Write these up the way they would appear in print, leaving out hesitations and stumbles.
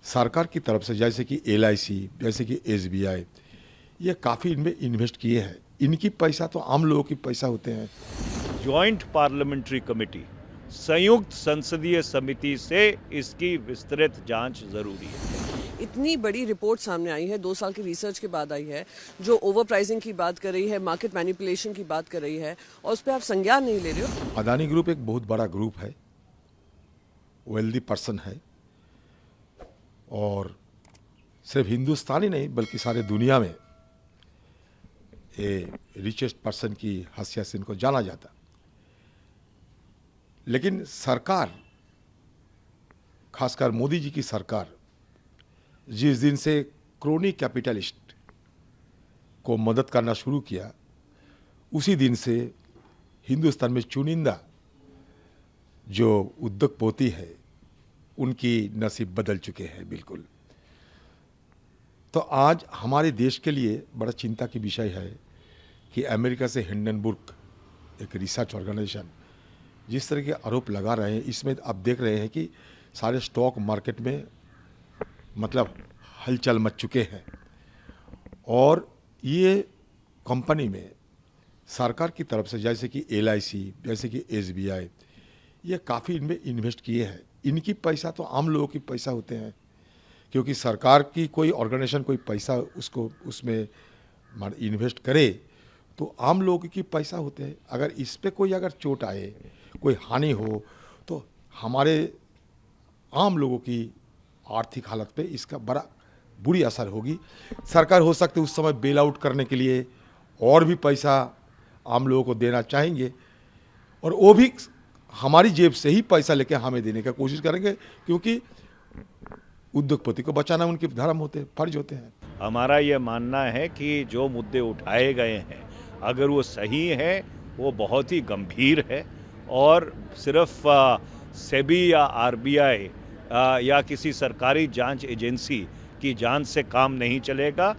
सरकार की तरफ से, जैसे कि LIC, जैसे कि SBI, ये काफ़ी इनमें इन्वेस्ट किए हैं। इनकी पैसा तो आम लोगों की पैसा होते हैं। ज्वाइंट पार्लियामेंट्री कमेटी, संयुक्त संसदीय समिति से इसकी विस्तृत जांच जरूरी है। इतनी बड़ी रिपोर्ट सामने आई है, 2 साल की रिसर्च के बाद आई है, जो ओवर प्राइसिंग की बात कर रही है, मार्केट मैनिपुलेशन की बात कर रही है, और उस पर आप संज्ञान नहीं ले रहे हो। अदानी ग्रुप एक बहुत बड़ा ग्रुप है, वेल्दी पर्सन है, और सिर्फ हिंदुस्तान ही नहीं बल्कि सारे दुनिया में ये रिचेस्ट पर्सन की हैसियत से इनको जाना जाता। लेकिन सरकार, खासकर मोदी जी की सरकार, जिस दिन से क्रोनी कैपिटलिस्ट को मदद करना शुरू किया, उसी दिन से हिंदुस्तान में चुनिंदा जो उद्योगपति है उनकी नसीब बदल चुके हैं बिल्कुल। तो आज हमारे देश के लिए बड़ा चिंता की विषय है कि अमेरिका से हिंडनबर्ग, एक रिसर्च ऑर्गेनाइजेशन, जिस तरह के आरोप लगा रहे हैं, इसमें आप देख रहे हैं कि सारे स्टॉक मार्केट में मतलब हलचल मच चुके हैं। और ये कंपनी में सरकार की तरफ से, जैसे कि LIC, जैसे कि SBI, ये काफ़ी इनमें इन्वेस्ट किए हैं। इनकी पैसा तो आम लोगों की पैसा होते हैं, क्योंकि सरकार की कोई ऑर्गेनाइजेशन कोई पैसा उसको उसमें इन्वेस्ट करे तो आम लोगों की पैसा होते हैं। अगर इस पे कोई अगर चोट आए, कोई हानि हो, तो हमारे आम लोगों की आर्थिक हालत पे इसका बड़ा बुरी असर होगी। सरकार हो सकती है उस समय बेल आउट करने के लिए और भी पैसा आम लोगों को देना चाहेंगे, और वो भी हमारी जेब से ही पैसा लेके हमें देने का कोशिश करेंगे, क्योंकि उद्योगपति को बचाना उनके धर्म होते, फर्ज होते हैं। हमारा ये मानना है कि जो मुद्दे उठाए गए हैं, अगर वो सही है, वो बहुत ही गंभीर है, और सिर्फ सेबी या RBI या किसी सरकारी जांच एजेंसी की जांच से काम नहीं चलेगा।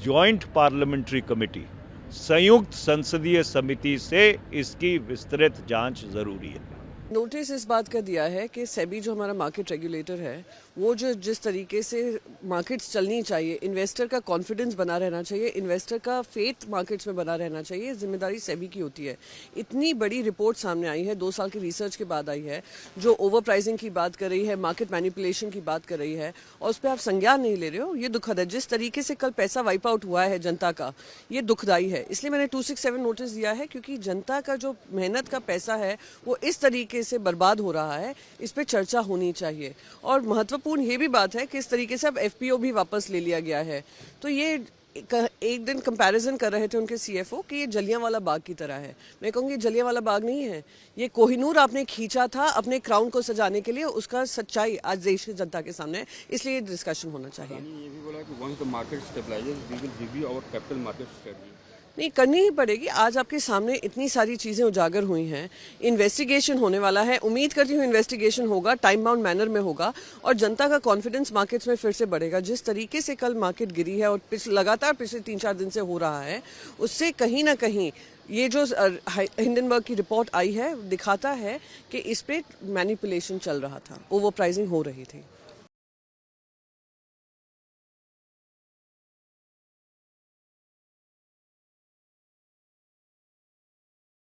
ज्वाइंट पार्लियामेंट्री कमेटी, संयुक्त संसदीय समिति से इसकी विस्तृत जांच जरूरी है। नोटिस इस बात का दिया है कि सेबी जो हमारा मार्केट रेगुलेटर है, वो जो जिस तरीके से मार्केट्स चलनी चाहिए, इन्वेस्टर का कॉन्फिडेंस बना रहना चाहिए, इन्वेस्टर का फेथ मार्केट्स में बना रहना चाहिए, जिम्मेदारी सेबी की होती है। इतनी बड़ी रिपोर्ट सामने आई है, 2 साल की रिसर्च के बाद आई है, जो ओवर प्राइसिंग की बात कर रही है, मार्केट मैनिपुलेशन की बात कर रही है, और उस पर आप संज्ञान नहीं ले रहे हो। ये दुखद है। जिस तरीके से कल पैसा वाइप आउट हुआ है जनता का, ये दुखदाई है। इसलिए मैंने 267 नोटिस दिया है, क्योंकि जनता का जो मेहनत का पैसा है वो इस तरीके से बर्बाद हो रहा है, इस पे चर्चा होनी चाहिए। और महत्वपूर्ण ये भी बात है कि इस तरीके से अब FPO भी वापस ले लिया गया है। तो ये एक दिन कंपैरिजन कर रहे थे उनके CFO कि ये जलियांवाला बाग की तरह है। मैं कहूँगी जलियांवाला बाग नहीं है, ये कोहिनूर आपने खींचा था अपने क्राउन को सजाने के लिए, उसका सच्चाई आज देश की जनता के सामने है। इसलिए डिस्कशन होना चाहिए। ये भी बोला कि once the market stabilises we will review our capital market strategy. नहीं, करनी ही पड़ेगी। आज आपके सामने इतनी सारी चीज़ें उजागर हुई हैं, इन्वेस्टिगेशन होने वाला है। उम्मीद करती हूँ इन्वेस्टिगेशन होगा, टाइम बाउंड मैनर में होगा, और जनता का कॉन्फिडेंस मार्केट्स में फिर से बढ़ेगा। जिस तरीके से कल मार्केट गिरी है और लगातार पिछले 3-4 दिन से हो रहा है, उससे कहीं ना कहीं ये जो हिंडनबर्ग की रिपोर्ट आई है दिखाता है कि इस पे मैनिपुलेशन चल रहा था, ओवर प्राइसिंग हो रही थी।